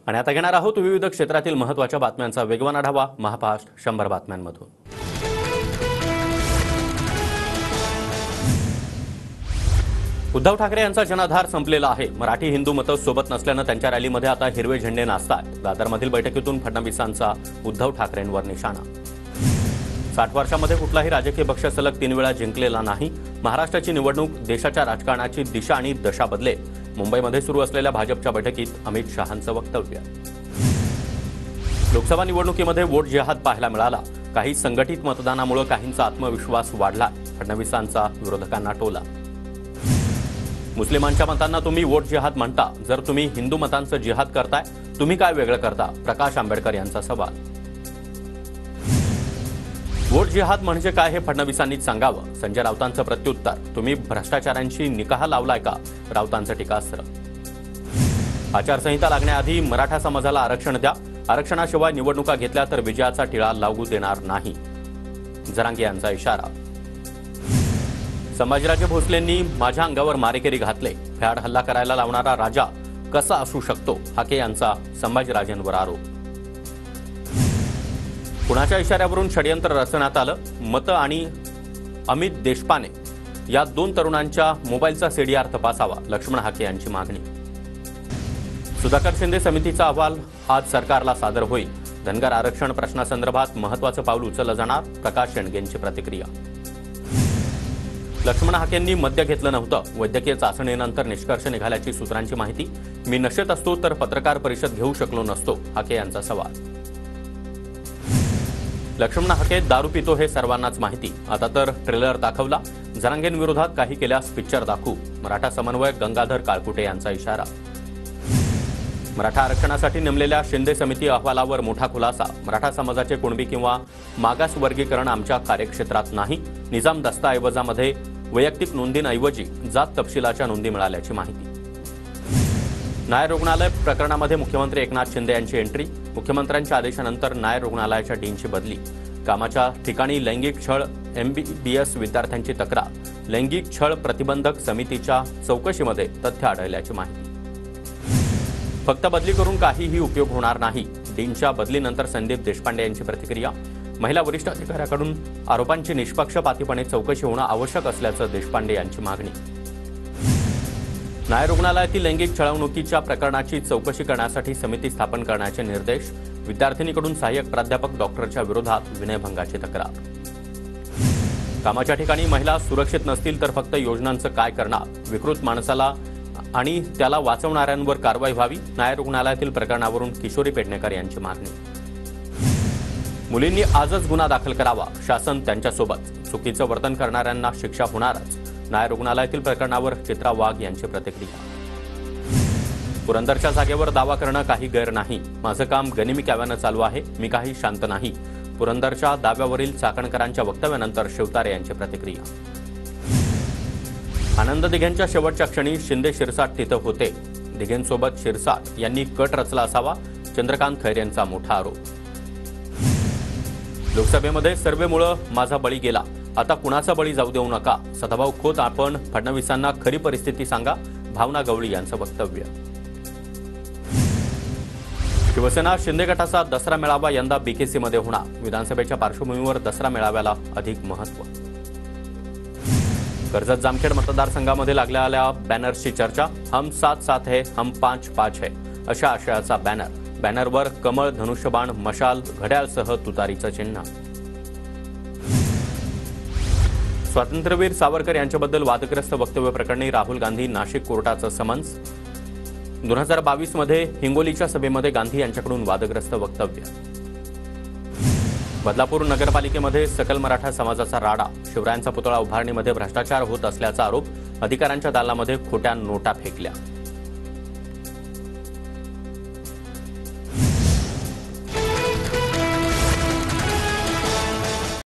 आणि आता घेणार आहोत विविध क्षेत्रातील महत्त्वाच्या बातम्यांचा वेगवान आढावा महापास्ट 100 बातम्यांमधून। उद्धव ठाकरे यांचा जनाधार संपलेला आहे। मराठी हिंदू मतं सोबत नसल्याने त्यांच्या रॅलीमध्ये आता हिरवे झेंडे नाचतात। दादरमधील बैठकीतून फडणवीसांचा उद्धव ठाकरेंवर निशाणा। 60 वर्षांमध्ये कुठलाही राजकीय पक्ष सलग 3 वेळा जिंकलेला नाही। महाराष्ट्राची निवडणूक देशाच्या राजकारणाची दिशा आणि दशा बदलेल। मुंबईमध्ये सुरू असलेल्या भाजपच्या बैठकीत अमित शहांचं वक्तव्य। लोकसभा निवडणुकीमध्ये वोट जिहाद पाहायला मिळाला। काही संघटित मतदानामुळे काहींचा आत्मविश्वास वाढला। फडणवीसांचा विरोधकांना टोला। मुस्लिमांच्या मतांना तुम्ही वोट जिहाद म्हणता, जर तुम्ही हिंदू मतांचं जिहाद करताय तुम्ही काय वेगळं करता? प्रकाश आंबेडकर यांचा सवाल। वोट जिहाद म्हणजे काय हे फडणवीसांनीच सांगावं। संजय राऊतांचं प्रत्युत्तर, तुम्ही भ्रष्टाचारांशी निकाह लावलाय का? राऊतांचं टीकास्त्र। आचारसंहिता लागण्याआधी मराठा समाजाला आरक्षण द्या। आरक्षणाशिवाय निवडणुका घेतल्या तर विजयाचा टिळा लागू देणार नाही। जरांगे यांचा इशारा। संभाजीराजे भोसलेंनी माझ्या अंगावर मारेकरी घातले। भ्याड हल्ला करायला लावणारा राजा कसा असू शकतो? हाके यांचा संभाजीराजेंवर आरोप। कुणाच्या इशाऱ्यावरून षडयंत्र रचण्यात आलं? मतं आणि अमित देशपांडे या 2 तरुणांच्या मोबाईलचा सीडीआर तपासावा। लक्ष्मण हाके यांची मागणी। सुधाकर शिंदे समितीचा अहवाल आज सरकारला सादर होईल। धनगर आरक्षण प्रश्नासंदर्भात महत्त्वाचं पाऊल उचललं जाणार। प्रकाश शेंडगेंची प्रतिक्रिया। लक्ष्मण हाकेंनी मद्य घेतलं नव्हतं। वैद्यकीय चाचणीनंतर निष्कर्ष निघाल्याची सूत्रांची माहिती। मी नशेत असतो तर पत्रकार परिषद घेऊ शकलो नसतो। हाके यांचा सवाल। लक्ष्मण हाके दारू पितो हे सर्वांनाच माहिती। आता तर ट्रेलर दाखवला। जरांगेंविरोधात काही केल्यास पिक्चर दाखवू। मराठा समन्वयक गंगाधर काळकुटे यांचा इशारा। मराठा आरक्षणासाठी नेमलेल्या शिंदे समिती अहवालावर मोठा खुलासा। मराठा समाजाचे कुणबी किंवा मागास वर्गीकरण आमच्या कार्यक्षेत्रात नाही। निजाम दस्तऐवजामध्ये वैयक्तिक नोंदींऐवजी जात तपशिलाच्या नोंदी मिळाल्याची माहिती। नायर रुग्णालय प्रकरणामध्ये मुख्यमंत्री एकनाथ शिंदे यांची एंट्री। मुख्यमंत्र्यांच्या आदेशानंतर नायर रुग्णालयाच्या डीनची बदली। कामाच्या ठिकाणी लैंगिक छळ। MBBS विद्यार्थ्यांची तक्रार। लैंगिक छळ प्रतिबंधक समितीच्या चौकशीमध्ये तथ्य आढळल्याची माहिती। फक्त बदली करून काहीही उपयोग होणार नाही। डीनच्या बदलीनंतर संदीप देशपांडे यांची प्रतिक्रिया। महिला वरिष्ठ अधिकाऱ्याकडून आरोपांची निष्पक्षपातीपणे चौकशी होणं आवश्यक असल्याचं देशपांडे यांची मागणी। नायर रुग्णालयातील लैंगिक छळवणुकीच्या प्रकरणाची चौकशी करण्यासाठी समिती स्थापन करण्याचे निर्देश। विद्यार्थिनीकडून सहाय्यक प्राध्यापक डॉक्टरच्या विरोधात विनयभंगाची तक्रार। कामाच्या ठिकाणी महिला सुरक्षित नसतील तर फक्त योजनांचं काय करणार? विकृत माणसाला आणि त्याला वाचवणाऱ्यांवर कारवाई व्हावी। नायर रुग्णालयातील प्रकरणावरून किशोरी पेडणेकर यांची मागणी। मुलींनी आजच गुन्हा दाखल करावा। शासन त्यांच्यासोबत। चुकीचं वर्तन करणाऱ्यांना शिक्षा होणारच। नायर रुग्णालयातील प्रकरणावर चित्रा वाघ यांची प्रतिक्रिया। पुरंदरच्या जागेवर दावा करणं काही गैर नाही। माझं काम गनिमी चालू आहे। मी काही शांत नाही। पुरंदरच्या दाव्यावरील चाकणकरांच्या वक्तव्यानंतर शिवतारे यांची प्रतिक्रिया। आनंद दिघेंच्या शेवटच्या क्षणी शिंदे शिरसाट तिथं होते। दिघेंसोबत शिरसाट यांनी कट रचला असावा। चंद्रकांत खैरे यांचा मोठा आरोप। लोकसभेमध्ये सर्वेमुळे माझा बळी गेला। आता कुणाचा बळी जाऊ देऊ नका। सदाभाऊ खोत, आपण फडणवीसांना खरी परिस्थिती सांगा। भावना गवळी यांचं वक्तव्य। शिवसेना शिंदे गटाचा दसरा मेळावा यंदा BKC मध्ये होणार। विधानसभेच्या पार्श्वभूमीवर दसरा मेळाव्याला अधिक महत्त्व। कर्जत जामखेड मतदारसंघामध्ये लागलेल्या बॅनर्सची चर्चा। हम साथ साथ है, हम 5-5 है अशा आशयाचा बॅनर। बॅनरवर कमळ, धनुष्यबाण, मशाल, घड्याळसह तुतारीचं चिन्ह। स्वातंत्र्यवीर सावरकर यांच्याबद्दल वादग्रस्त वक्तव्य प्रकरणी राहुल गांधी नाशिक कोर्टाचं समन्स। 2022 मध्ये हिंगोलीच्या सभेमध्ये गांधी यांच्याकडून वादग्रस्त वक्तव्य। बदलापूर नगरपालिकेमध्ये सकल मराठा समाजाचा राडा। शिवरायांचा पुतळा उभारणीमध्ये भ्रष्टाचार होत असल्याचा आरोप। अधिकाऱ्यांच्या दालनामध्ये खोट्या नोटा फेकल्या।